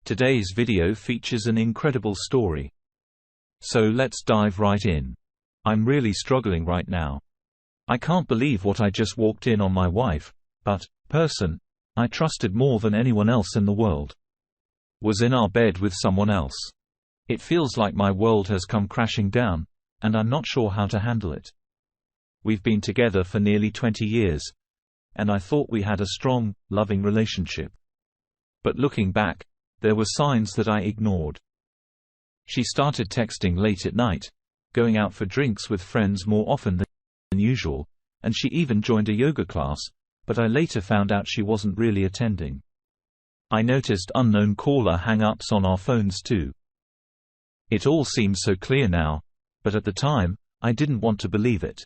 Today's video features an incredible story. So let's dive right in. I'm really struggling right now. I can't believe what I just walked in on. My wife, person I trusted more than anyone else in the world, was in our bed with someone else. It feels like my world has come crashing down, and I'm not sure how to handle it. We've been together for nearly 20 years, and I thought we had a strong, loving relationship. But looking back, there were signs that I ignored. She started texting late at night, going out for drinks with friends more often than usual, and she even joined a yoga class, but I later found out she wasn't really attending. I noticed unknown caller hang-ups on our phones too. It all seems so clear now, but at the time, I didn't want to believe it.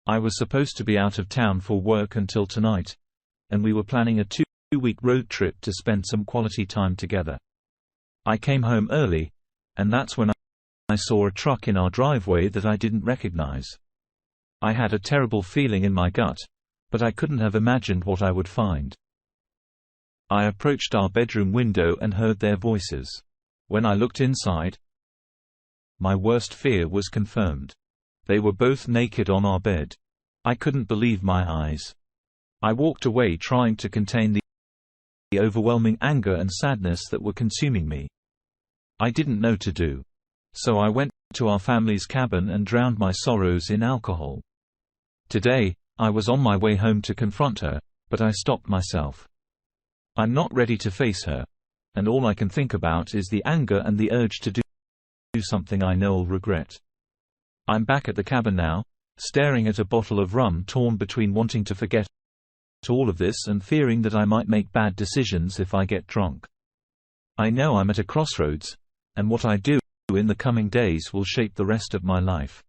I was supposed to be out of town for work until tonight, and we were planning a two-week road trip to spend some quality time together. I came home early, and that's when I saw a truck in our driveway that I didn't recognize. I had a terrible feeling in my gut, but I couldn't have imagined what I would find. I approached our bedroom window and heard their voices. When I looked inside, my worst fear was confirmed. They were both naked on our bed. I couldn't believe my eyes. I walked away trying to contain the overwhelming anger and sadness that were consuming me. I didn't know what to do. So I went to our family's cabin and drowned my sorrows in alcohol. Today, I was on my way home to confront her, but I stopped myself. I'm not ready to face her, and all I can think about is the anger and the urge to do something I know I'll regret. I'm back at the cabin now, staring at a bottle of rum, torn between wanting to forget all of this and fearing that I might make bad decisions if I get drunk. I know I'm at a crossroads, and what I do in the coming days will shape the rest of my life.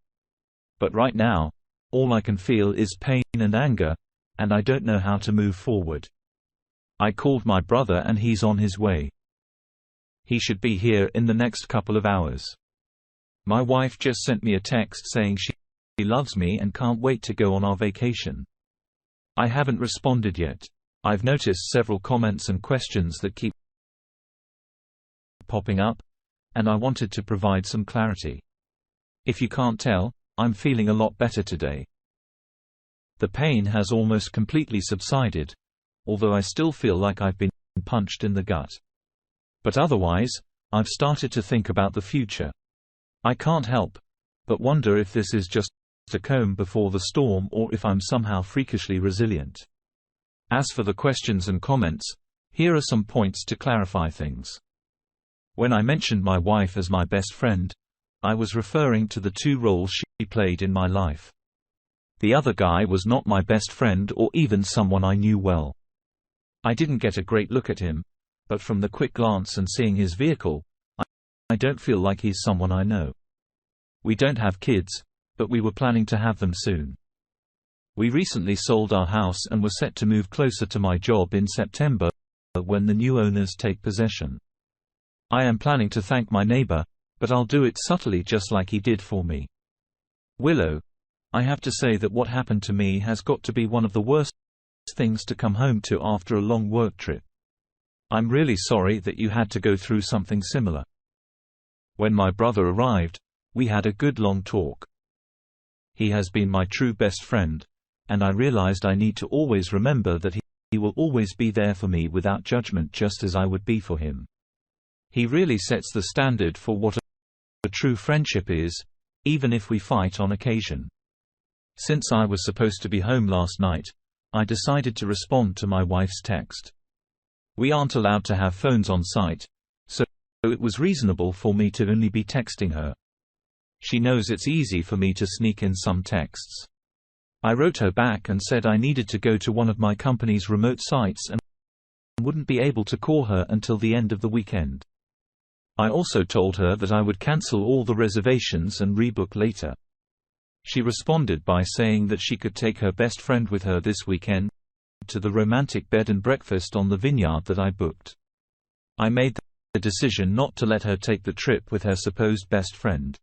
But right now, all I can feel is pain and anger, and I don't know how to move forward. I called my brother and he's on his way. He should be here in the next couple of hours. My wife just sent me a text saying she loves me and can't wait to go on our vacation. I haven't responded yet. I've noticed several comments and questions that keep popping up, and I wanted to provide some clarity. If you can't tell, I'm feeling a lot better today. The pain has almost completely subsided, although I still feel like I've been punched in the gut. But otherwise, I've started to think about the future. I can't help but wonder if this is just a calm before the storm or if I'm somehow freakishly resilient. As for the questions and comments, here are some points to clarify things. When I mentioned my wife as my best friend, I was referring to the two roles she played in my life. The other guy was not my best friend or even someone I knew well. I didn't get a great look at him, but from the quick glance and seeing his vehicle, I don't feel like he's someone I know. We don't have kids, but we were planning to have them soon. We recently sold our house and were set to move closer to my job in September, when the new owners take possession. I am planning to thank my neighbor, but I'll do it subtly just like he did for me. Willow, I have to say that what happened to me has got to be one of the worst things to come home to after a long work trip. I'm really sorry that you had to go through something similar. When my brother arrived, we had a good long talk. He has been my true best friend, and I realized I need to always remember that he will always be there for me without judgment, just as I would be for him. He really sets the standard for what a true friendship is, even if we fight on occasion. Since I was supposed to be home last night, I decided to respond to my wife's text. We aren't allowed to have phones on site, so it was reasonable for me to only be texting her. She knows it's easy for me to sneak in some texts. I wrote her back and said I needed to go to one of my company's remote sites and wouldn't be able to call her until the end of the weekend. I also told her that I would cancel all the reservations and rebook later. She responded by saying that she could take her best friend with her this weekend to the romantic bed and breakfast on the vineyard that I booked. I made the decision not to let her take the trip with her supposed best friend.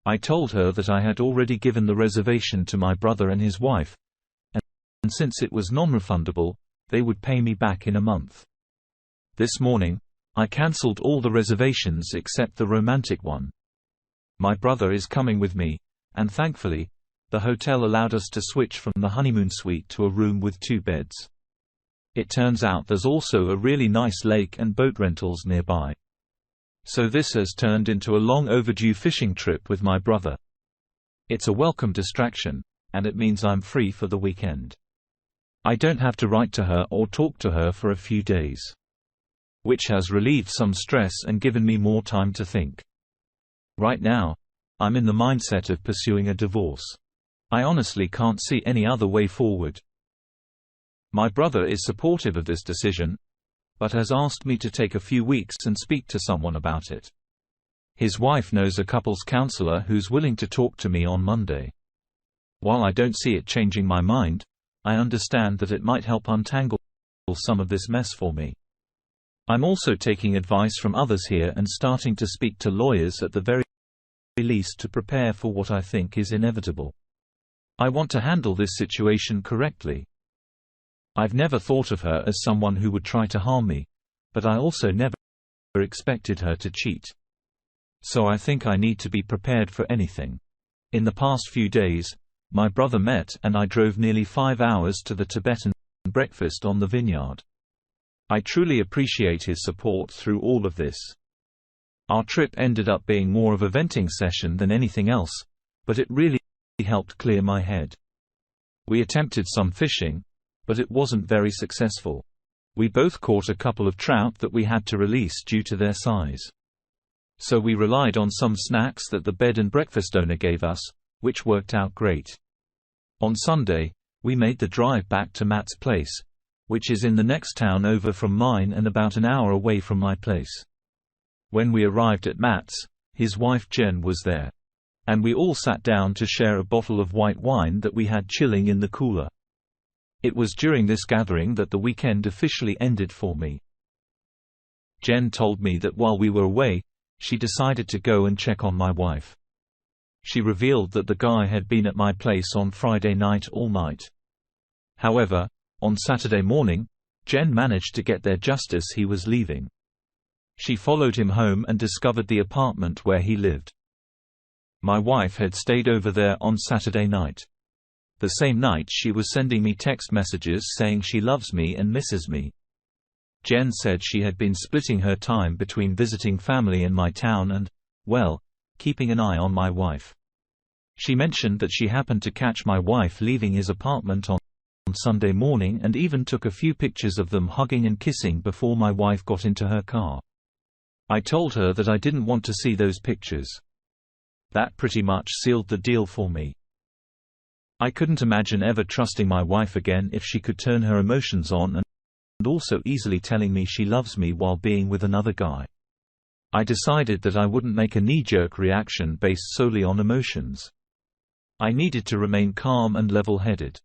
I told her that I had already given the reservation to my brother and his wife, and since it was non-refundable, they would pay me back in a month. This morning, I cancelled all the reservations except the romantic one. My brother is coming with me, and thankfully, the hotel allowed us to switch from the honeymoon suite to a room with 2 beds. It turns out there's also a really nice lake and boat rentals nearby. So this has turned into a long overdue fishing trip with my brother. It's a welcome distraction, and it means I'm free for the weekend. I don't have to write to her or talk to her for a few days, which has relieved some stress and given me more time to think. Right now, I'm in the mindset of pursuing a divorce. I honestly can't see any other way forward. My brother is supportive of this decision, but has asked me to take a few weeks and speak to someone about it. His wife knows a couples counselor who's willing to talk to me on Monday. While I don't see it changing my mind, I understand that it might help untangle some of this mess for me. I'm also taking advice from others here and starting to speak to lawyers at the very least to prepare for what I think is inevitable. I want to handle this situation correctly. I've never thought of her as someone who would try to harm me, but I also never expected her to cheat. So I think I need to be prepared for anything. In the past few days, my brother met and I drove nearly 5 hours to the Tibetan breakfast on the vineyard. I truly appreciate his support through all of this. Our trip ended up being more of a venting session than anything else, but it really helped clear my head. We attempted some fishing, but it wasn't very successful. We both caught a couple of trout that we had to release due to their size. So we relied on some snacks that the bed and breakfast owner gave us, which worked out great. On Sunday, we made the drive back to Matt's place, which is in the next town over from mine and about an hour away from my place. When we arrived at Matt's, his wife Jen was there, and we all sat down to share a bottle of white wine that we had chilling in the cooler. It was during this gathering that the weekend officially ended for me. Jen told me that while we were away, she decided to go and check on my wife. She revealed that the guy had been at my place on Friday night all night. However, on Saturday morning, Jen managed to get there just as he was leaving. She followed him home and discovered the apartment where he lived. My wife had stayed over there on Saturday night. The same night she was sending me text messages saying she loves me and misses me. Jen said she had been splitting her time between visiting family in my town and, well, keeping an eye on my wife. She mentioned that she happened to catch my wife leaving his apartment on Sunday morning and even took a few pictures of them hugging and kissing before my wife got into her car. I told her that I didn't want to see those pictures. That pretty much sealed the deal for me. I couldn't imagine ever trusting my wife again if she could turn her emotions on and also easily telling me she loves me while being with another guy. I decided that I wouldn't make a knee-jerk reaction based solely on emotions. I needed to remain calm and level-headed.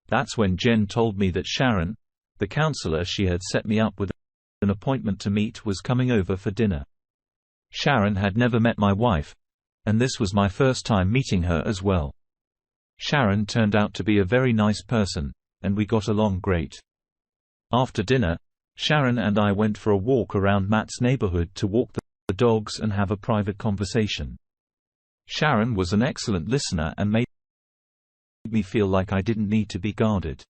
That's when Jen told me that Sharon, the counselor she had set me up with an appointment to meet, was coming over for dinner. Sharon had never met my wife, and this was my first time meeting her as well. Sharon turned out to be a very nice person, and we got along great. After dinner, Sharon and I went for a walk around Matt's neighborhood to walk the dogs and have a private conversation. Sharon was an excellent listener and made me feel like I didn't need to be guarded.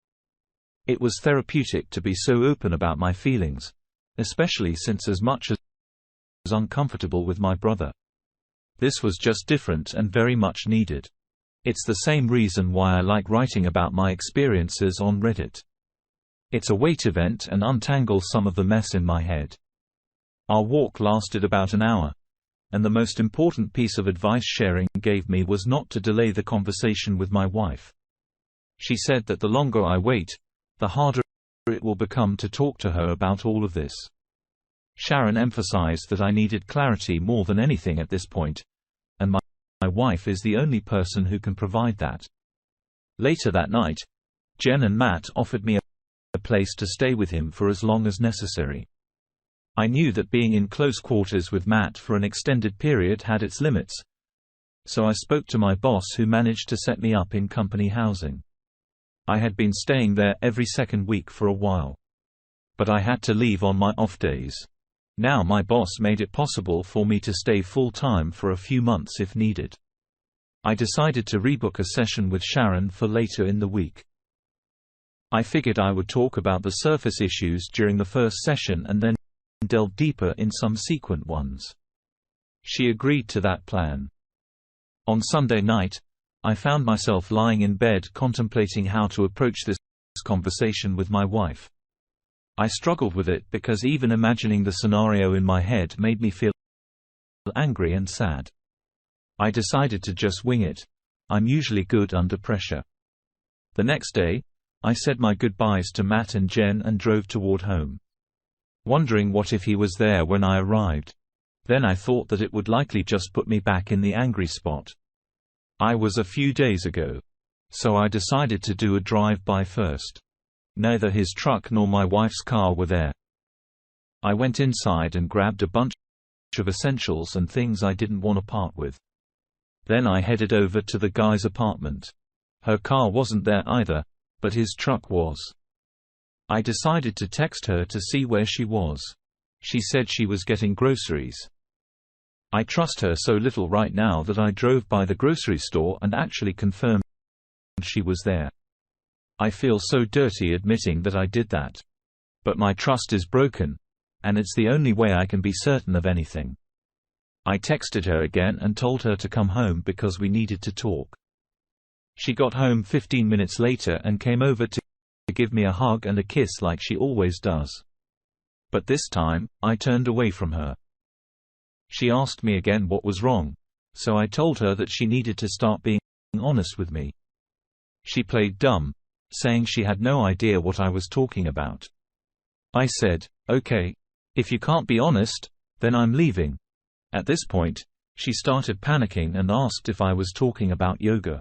It was therapeutic to be so open about my feelings, especially since as much as I was uncomfortable with my brother. This was just different and very much needed. It's the same reason why I like writing about my experiences on Reddit. It's a way to vent and untangle some of the mess in my head. Our walk lasted about an hour, and the most important piece of advice Sharon gave me was not to delay the conversation with my wife. She said that the longer I wait, the harder it will become to talk to her about all of this. Sharon emphasized that I needed clarity more than anything at this point, and my wife is the only person who can provide that. Later that night, Jen and Matt offered me a place to stay with him for as long as necessary. I knew that being in close quarters with Matt for an extended period had its limits, so I spoke to my boss who managed to set me up in company housing. I had been staying there every second week for a while. But I had to leave on my off days. Now my boss made it possible for me to stay full-time for a few months if needed. I decided to rebook a session with Sharon for later in the week. I figured I would talk about the surface issues during the first session and then delve deeper in some sequent ones. She agreed to that plan. On Sunday night, I found myself lying in bed contemplating how to approach this conversation with my wife. I struggled with it because even imagining the scenario in my head made me feel angry and sad. I decided to just wing it. I'm usually good under pressure. The next day, I said my goodbyes to Matt and Jen and drove toward home, wondering what if he was there when I arrived. Then I thought that it would likely just put me back in the angry spot I was a few days ago. So I decided to do a drive-by first. Neither his truck nor my wife's car were there. I went inside and grabbed a bunch of essentials and things I didn't want to part with. Then I headed over to the guy's apartment. Her car wasn't there either, but his truck was. I decided to text her to see where she was. She said she was getting groceries. I trust her so little right now that I drove by the grocery store and actually confirmed she was there. I feel so dirty admitting that I did that. But my trust is broken, and it's the only way I can be certain of anything. I texted her again and told her to come home because we needed to talk. She got home 15 minutes later and came over to give me a hug and a kiss like she always does. But this time, I turned away from her. She asked me again what was wrong, so I told her that she needed to start being honest with me. She played dumb, saying she had no idea what I was talking about. I said, "Okay. If you can't be honest, then I'm leaving." At this point, she started panicking and asked if I was talking about yoga.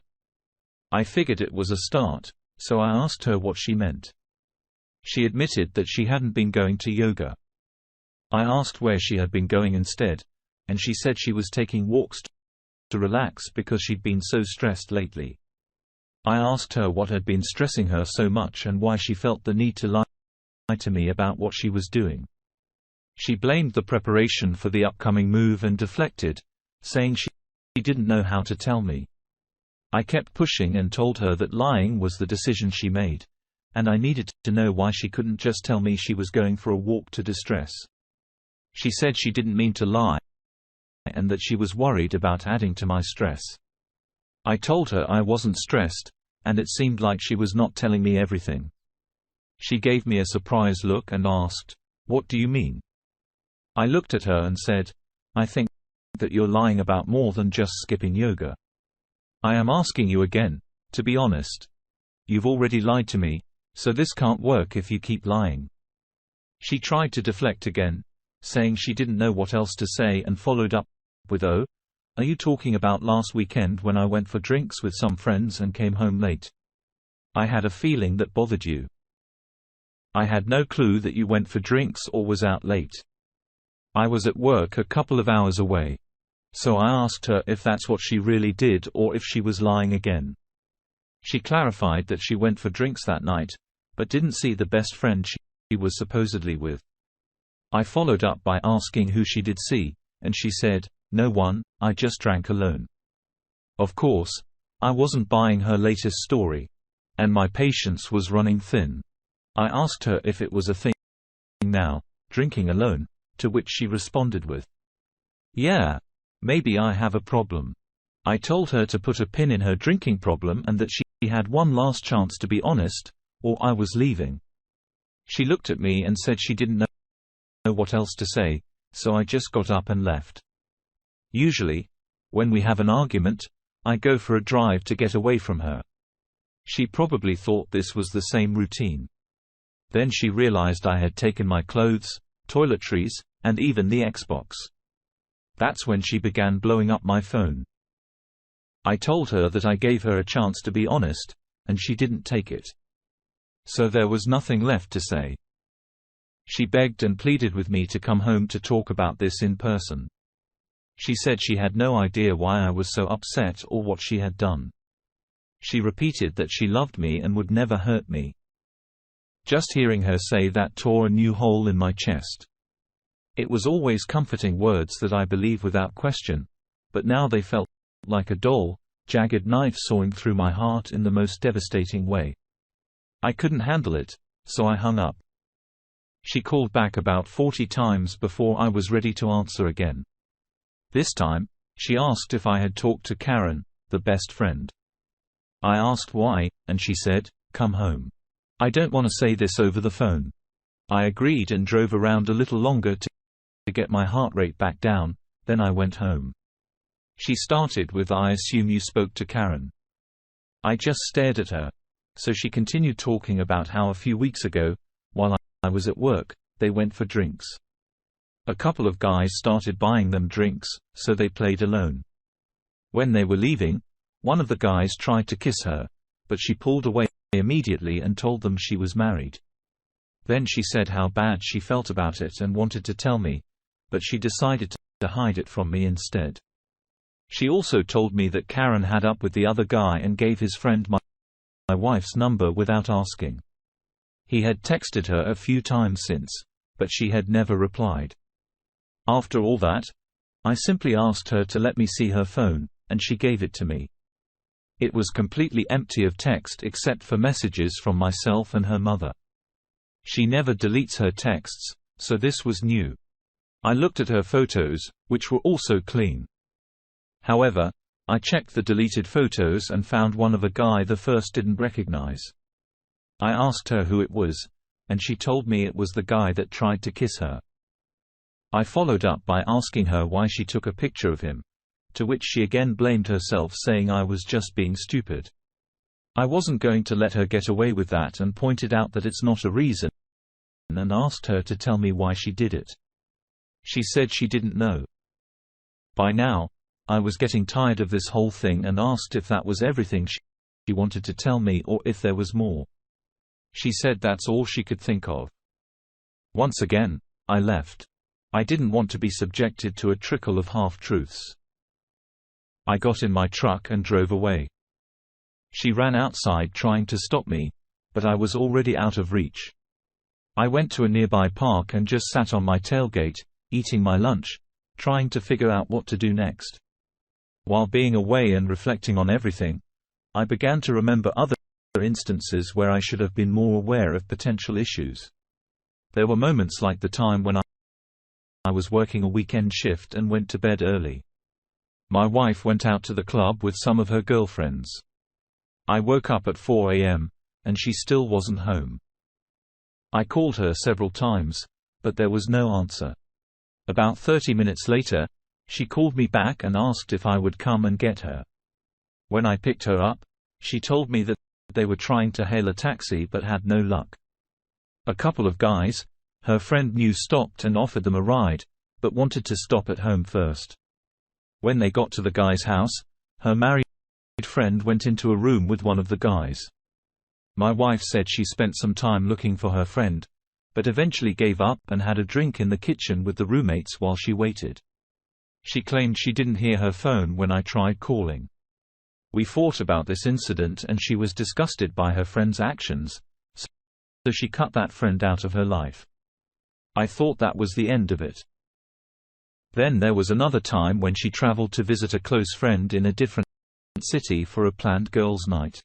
I figured it was a start, so I asked her what she meant. She admitted that she hadn't been going to yoga. I asked where she had been going instead, and she said she was taking walks to relax because she'd been so stressed lately. I asked her what had been stressing her so much and why she felt the need to lie to me about what she was doing. She blamed the preparation for the upcoming move and deflected, saying she didn't know how to tell me. I kept pushing and told her that lying was the decision she made, and I needed to know why she couldn't just tell me she was going for a walk to distress. She said she didn't mean to lie, and that she was worried about adding to my stress. I told her I wasn't stressed, and it seemed like she was not telling me everything. She gave me a surprised look and asked, "What do you mean?" I looked at her and said, "I think that you're lying about more than just skipping yoga. I am asking you again, to be honest. You've already lied to me, so this can't work if you keep lying." She tried to deflect again, saying she didn't know what else to say and followed up with, "Oh, are you talking about last weekend when I went for drinks with some friends and came home late? I had a feeling that bothered you." I had no clue that you went for drinks or was out late. I was at work a couple of hours away. So I asked her if that's what she really did or if she was lying again. She clarified that she went for drinks that night, but didn't see the best friend she was supposedly with. I followed up by asking who she did see, and she said, "No one, I just drank alone." Of course, I wasn't buying her latest story, and my patience was running thin. I asked her if it was a thing now, drinking alone, to which she responded with, "Yeah, maybe I have a problem." I told her to put a pin in her drinking problem and that she had one last chance to be honest, or I was leaving. She looked at me and said she didn't know what else to say, so I just got up and left. Usually, when we have an argument, I go for a drive to get away from her. She probably thought this was the same routine. Then she realized I had taken my clothes, toiletries, and even the Xbox. That's when she began blowing up my phone. I told her that I gave her a chance to be honest, and she didn't take it. So there was nothing left to say. She begged and pleaded with me to come home to talk about this in person. She said she had no idea why I was so upset or what she had done. She repeated that she loved me and would never hurt me. Just hearing her say that tore a new hole in my chest. It was always comforting words that I believe without question, but now they felt like a dull, jagged knife sawing through my heart in the most devastating way. I couldn't handle it, so I hung up. She called back about 40 times before I was ready to answer again. This time, she asked if I had talked to Karen, the best friend. I asked why, and she said, "Come home." I don't want to say this over the phone. I agreed and drove around a little longer to get my heart rate back down, then I went home. She started with, "I assume you spoke to Karen." I just stared at her. So she continued talking about how a few weeks ago, while I was at work, they went for drinks. A couple of guys started buying them drinks, so they played alone. When they were leaving, one of the guys tried to kiss her, but she pulled away immediately and told them she was married. Then she said how bad she felt about it and wanted to tell me, but she decided to hide it from me instead. She also told me that Karen had up with the other guy and gave his friend my wife's number without asking. He had texted her a few times since, but she had never replied. After all that, I simply asked her to let me see her phone, and she gave it to me. It was completely empty of text except for messages from myself and her mother. She never deletes her texts, so this was new. I looked at her photos, which were also clean. However, I checked the deleted photos and found one of a guy the first didn't recognize. I asked her who it was, and she told me it was the guy that tried to kiss her. I followed up by asking her why she took a picture of him, to which she again blamed herself, saying I was just being stupid. I wasn't going to let her get away with that and pointed out that it's not a reason, and asked her to tell me why she did it. She said she didn't know. By now, I was getting tired of this whole thing and asked if that was everything she wanted to tell me or if there was more. She said that's all she could think of. Once again, I left. I didn't want to be subjected to a trickle of half-truths. I got in my truck and drove away. She ran outside trying to stop me, but I was already out of reach. I went to a nearby park and just sat on my tailgate, eating my lunch, trying to figure out what to do next. While being away and reflecting on everything, I began to remember other instances where I should have been more aware of potential issues. There were moments like the time when I was working a weekend shift and went to bed early. My wife went out to the club with some of her girlfriends. I woke up at 4 a.m., and she still wasn't home. I called her several times, but there was no answer. About 30 minutes later, she called me back and asked if I would come and get her. When I picked her up, she told me that they were trying to hail a taxi but had no luck. A couple of guys her friend knew stopped and offered them a ride, but wanted to stop at home first. When they got to the guy's house, her married friend went into a room with one of the guys. My wife said she spent some time looking for her friend, but eventually gave up and had a drink in the kitchen with the roommates while she waited. She claimed she didn't hear her phone when I tried calling. We fought about this incident and she was disgusted by her friend's actions, so she cut that friend out of her life. I thought that was the end of it. Then there was another time when she traveled to visit a close friend in a different city for a planned girls' night.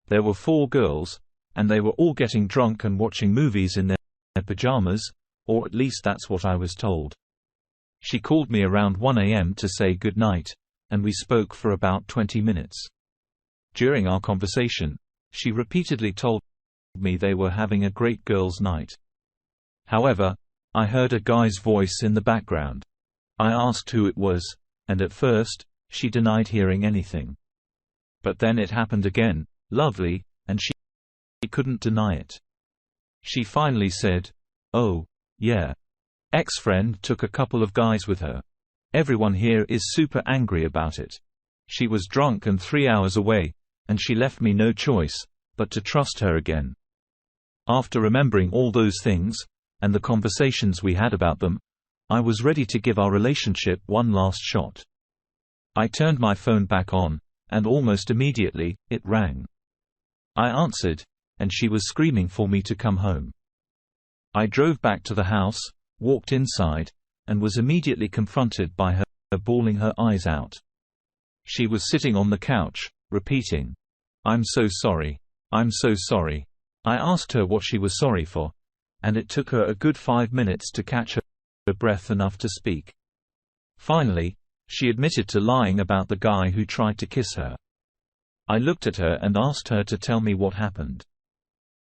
There were 4 girls, and they were all getting drunk and watching movies in their pajamas, or at least that's what I was told. She called me around 1 a.m. to say good night, and we spoke for about 20 minutes. During our conversation, she repeatedly told me they were having a great girls' night. However, I heard a guy's voice in the background. I asked who it was, and at first, she denied hearing anything. But then it happened again, lovely, and she couldn't deny it. She finally said, "Oh, yeah. Ex-friend took a couple of guys with her. Everyone here is super angry about it. She was drunk and 3 hours away, and she left me no choice but to trust her again." After remembering all those things, and the conversations we had about them, I was ready to give our relationship one last shot. I turned my phone back on, and almost immediately, it rang. I answered, and she was screaming for me to come home. I drove back to the house, walked inside, and was immediately confronted by her bawling her eyes out. She was sitting on the couch, repeating, "I'm so sorry. I'm so sorry." I asked her what she was sorry for, and it took her a good 5 minutes to catch her breath enough to speak. Finally, she admitted to lying about the guy who tried to kiss her. I looked at her and asked her to tell me what happened.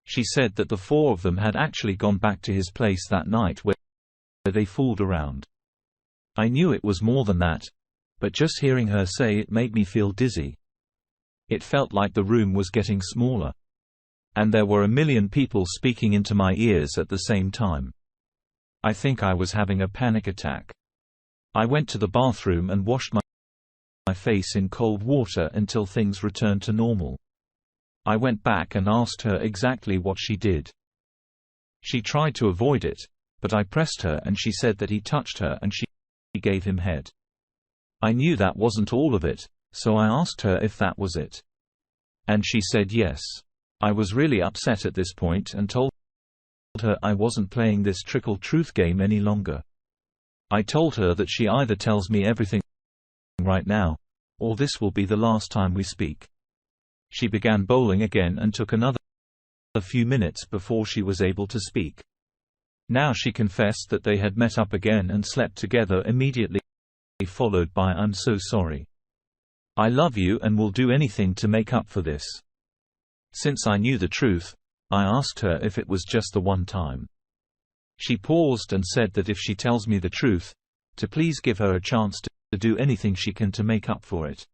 She said that the four of them had actually gone back to his place that night where they fooled around. I knew it was more than that, but just hearing her say it made me feel dizzy. It felt like the room was getting smaller, and there were a million people speaking into my ears at the same time. I think I was having a panic attack. I went to the bathroom and washed my face in cold water until things returned to normal. I went back and asked her exactly what she did. She tried to avoid it, but I pressed her and she said that he touched her and she gave him head. I knew that wasn't all of it, so I asked her if that was it. And she said yes. I was really upset at this point and told her I wasn't playing this trickle truth game any longer. I told her that she either tells me everything right now, or this will be the last time we speak. She began bowling again and took another few minutes before she was able to speak. Now she confessed that they had met up again and slept together immediately, followed by "I'm so sorry. I love you and will do anything to make up for this." Since I knew the truth, I asked her if it was just the one time. She paused and said that if she tells me the truth, to please give her a chance to do anything she can to make up for it.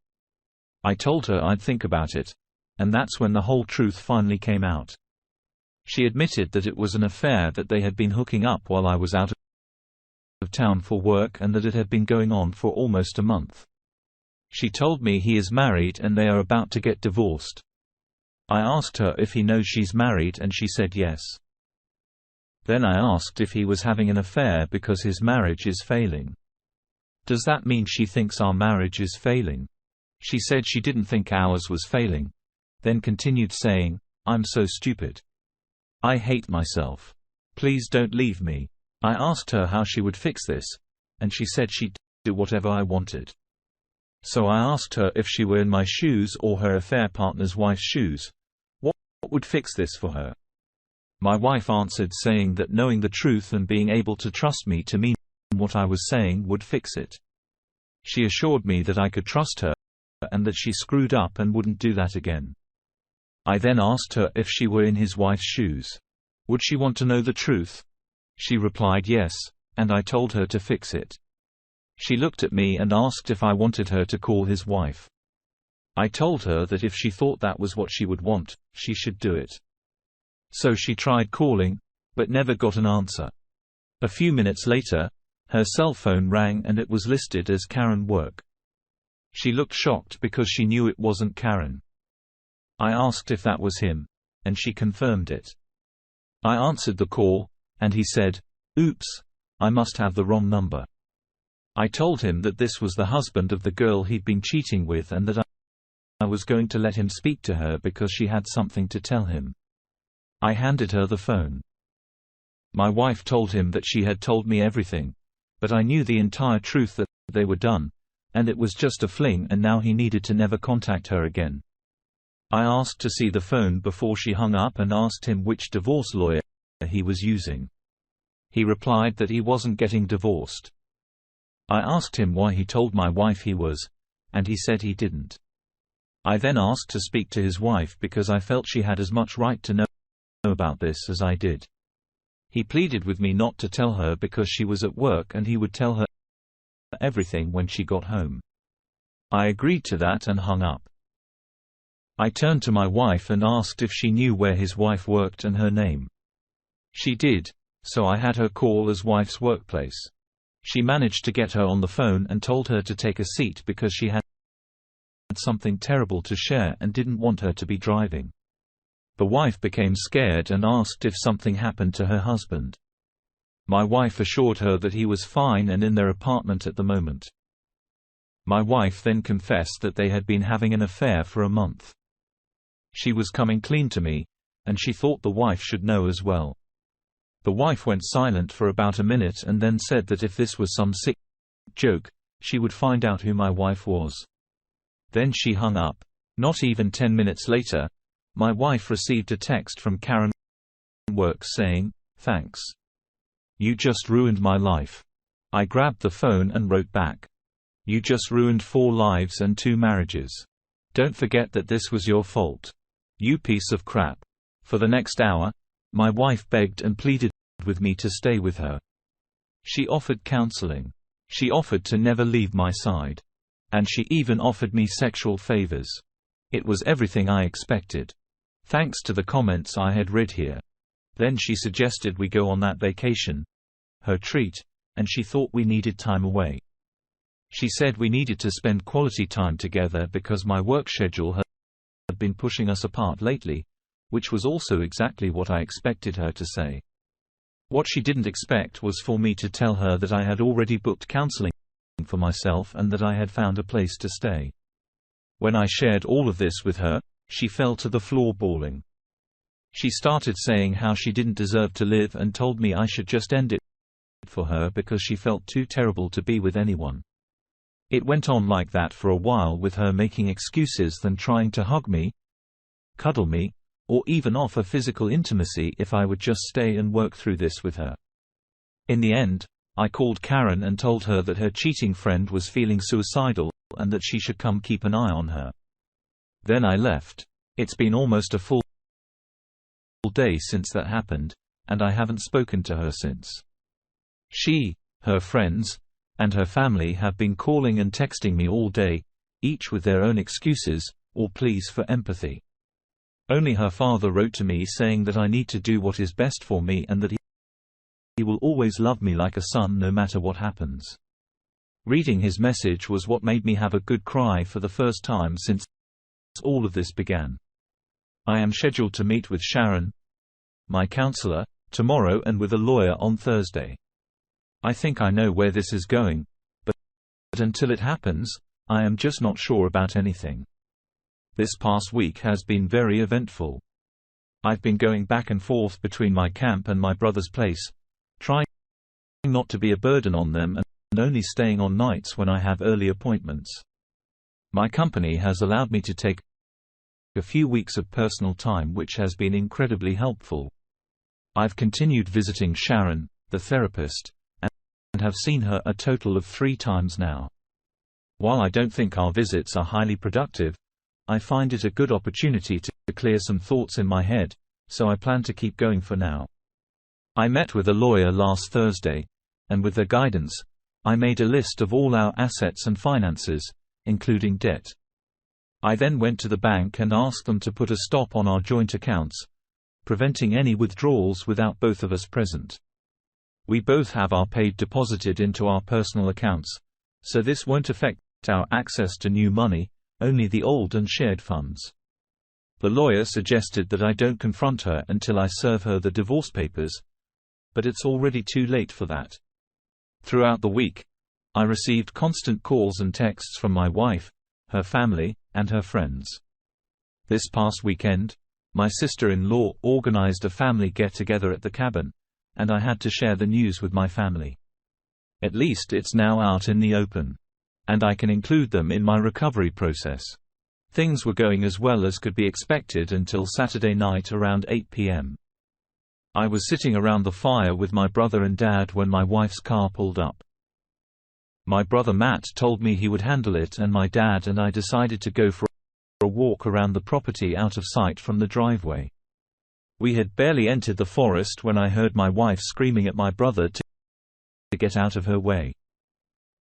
I told her I'd think about it, and that's when the whole truth finally came out. She admitted that it was an affair, that they had been hooking up while I was out of town for work, and that it had been going on for almost a month. She told me he is married and they are about to get divorced. I asked her if he knows she's married and she said yes. Then I asked if he was having an affair because his marriage is failing. Does that mean she thinks our marriage is failing? She said she didn't think ours was failing, then continued saying, "I'm so stupid. I hate myself. Please don't leave me." I asked her how she would fix this, and she said she'd do whatever I wanted. So I asked her if she were in my shoes or her affair partner's wife's shoes, what would fix this for her? My wife answered saying that knowing the truth and being able to trust me to mean what I was saying would fix it. She assured me that I could trust her, and that she screwed up and wouldn't do that again. I then asked her if she were in his wife's shoes, would she want to know the truth? She replied yes, and I told her to fix it. She looked at me and asked if I wanted her to call his wife. I told her that if she thought that was what she would want, she should do it. So she tried calling, but never got an answer. A few minutes later, her cell phone rang and it was listed as Karen Work. She looked shocked because she knew it wasn't Karen. I asked if that was him, and she confirmed it. I answered the call, and he said, "Oops, I must have the wrong number." I told him that this was the husband of the girl he'd been cheating with and that I was going to let him speak to her because she had something to tell him. I handed her the phone. My wife told him that she had told me everything, but I knew the entire truth, that they were done, and it was just a fling, and now he needed to never contact her again. I asked to see the phone before she hung up and asked him which divorce lawyer he was using. He replied that he wasn't getting divorced. I asked him why he told my wife he was, and he said he didn't. I then asked to speak to his wife because I felt she had as much right to know about this as I did. He pleaded with me not to tell her because she was at work and he would tell her everything when she got home. I agreed to that and hung up. I turned to my wife and asked if she knew where his wife worked and her name. She did, so I had her call his wife's workplace. She managed to get her on the phone and told her to take a seat because she had something terrible to share and didn't want her to be driving. The wife became scared and asked if something happened to her husband. My wife assured her that he was fine and in their apartment at the moment. My wife then confessed that they had been having an affair for a month. She was coming clean to me, and she thought the wife should know as well. The wife went silent for about a minute and then said that if this was some sick joke, she would find out who my wife was. Then she hung up. Not even 10 minutes later, my wife received a text from Karen Works saying, "Thanks. You just ruined my life." I grabbed the phone and wrote back, "You just ruined 4 lives and 2 marriages. Don't forget that this was your fault. You piece of crap." For the next hour, my wife begged and pleaded with me to stay with her. She offered counseling. She offered to never leave my side. And she even offered me sexual favors. It was everything I expected. Thanks to the comments I had read here. Then she suggested we go on that vacation, her treat, and she thought we needed time away. She said we needed to spend quality time together because my work schedule had been pushing us apart lately, which was also exactly what I expected her to say. What she didn't expect was for me to tell her that I had already booked counseling for myself and that I had found a place to stay. When I shared all of this with her, she fell to the floor bawling. She started saying how she didn't deserve to live and told me I should just end it for her because she felt too terrible to be with anyone. It went on like that for a while, with her making excuses than trying to hug me, cuddle me, or even offer physical intimacy if I would just stay and work through this with her. In the end, I called Karen and told her that her cheating friend was feeling suicidal and that she should come keep an eye on her. Then I left. It's been almost a full day since that happened, and I haven't spoken to her since. She, her friends, and her family have been calling and texting me all day, each with their own excuses, or pleas for empathy. Only her father wrote to me saying that I need to do what is best for me and that he will always love me like a son no matter what happens. Reading his message was what made me have a good cry for the first time since all of this began. I am scheduled to meet with Sharon, my counselor, tomorrow and with a lawyer on Thursday. I think I know where this is going, but until it happens, I am just not sure about anything. This past week has been very eventful. I've been going back and forth between my camp and my brother's place, trying not to be a burden on them and only staying on nights when I have early appointments. My company has allowed me to take a few weeks of personal time, which has been incredibly helpful. I've continued visiting Sharon, the therapist, and have seen her a total of 3 times now. While I don't think our visits are highly productive, I find it a good opportunity to clear some thoughts in my head, so I plan to keep going for now. I met with a lawyer last Thursday, and with their guidance, I made a list of all our assets and finances, including debt. I then went to the bank and asked them to put a stop on our joint accounts, preventing any withdrawals without both of us present. We both have our paid deposited into our personal accounts, so this won't affect our access to new money, only the old and shared funds. The lawyer suggested that I don't confront her until I serve her the divorce papers, but it's already too late for that. Throughout the week, I received constant calls and texts from my wife, her family, and her friends. This past weekend, my sister-in-law organized a family get-together at the cabin, and I had to share the news with my family. At least it's now out in the open, and I can include them in my recovery process. Things were going as well as could be expected until Saturday night around 8 p.m. I was sitting around the fire with my brother and dad when my wife's car pulled up. My brother Matt told me he would handle it, and my dad and I decided to go for a walk around the property out of sight from the driveway. We had barely entered the forest when I heard my wife screaming at my brother to get out of her way.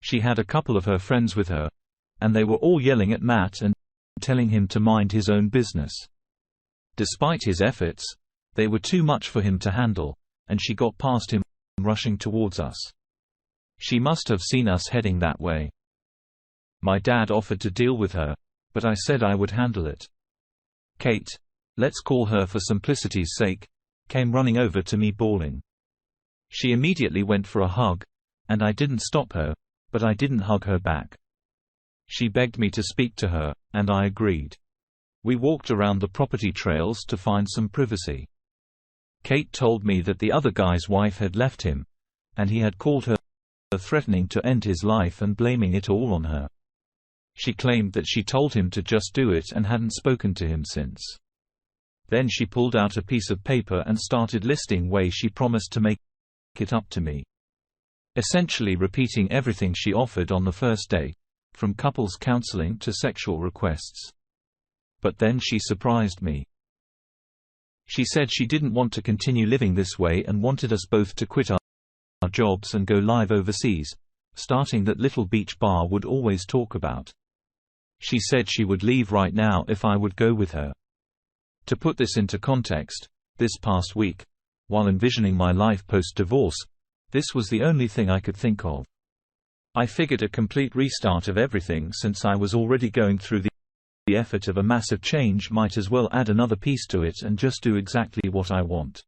She had a couple of her friends with her, and they were all yelling at Matt and telling him to mind his own business. Despite his efforts, they were too much for him to handle, and she got past him, rushing towards us. She must have seen us heading that way. My dad offered to deal with her, but I said I would handle it. Kate, let's call her for simplicity's sake, came running over to me bawling. She immediately went for a hug, and I didn't stop her, but I didn't hug her back. She begged me to speak to her, and I agreed. We walked around the property trails to find some privacy. Kate told me that the other guy's wife had left him, and he had called her, threatening to end his life and blaming it all on her. She claimed that she told him to just do it and hadn't spoken to him since. Then she pulled out a piece of paper and started listing ways she promised to make it up to me. Essentially repeating everything she offered on the first day, from couples counseling to sexual requests. But then she surprised me. She said she didn't want to continue living this way and wanted us both to quit our jobs and go live overseas, starting that little beach bar would always talk about. She said she would leave right now if I would go with her. To put this into context, this past week, while envisioning my life post-divorce, this was the only thing I could think of. I figured a complete restart of everything, since I was already going through the effort of a massive change, might as well add another piece to it and just do exactly what I want.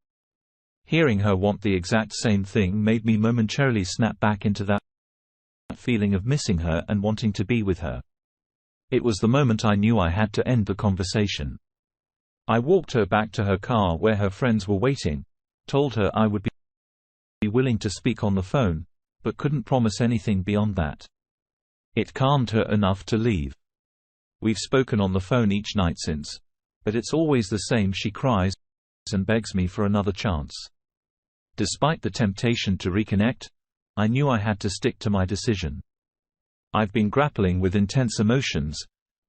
Hearing her want the exact same thing made me momentarily snap back into that feeling of missing her and wanting to be with her. It was the moment I knew I had to end the conversation. I walked her back to her car where her friends were waiting, told her I would be willing to speak on the phone, but couldn't promise anything beyond that. It calmed her enough to leave. We've spoken on the phone each night since, but it's always the same. She cries and begs me for another chance. Despite the temptation to reconnect, I knew I had to stick to my decision. I've been grappling with intense emotions,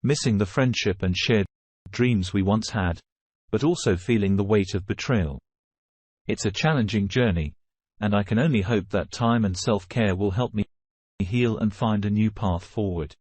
missing the friendship and shared dreams we once had, but also feeling the weight of betrayal. It's a challenging journey, and I can only hope that time and self-care will help me heal and find a new path forward.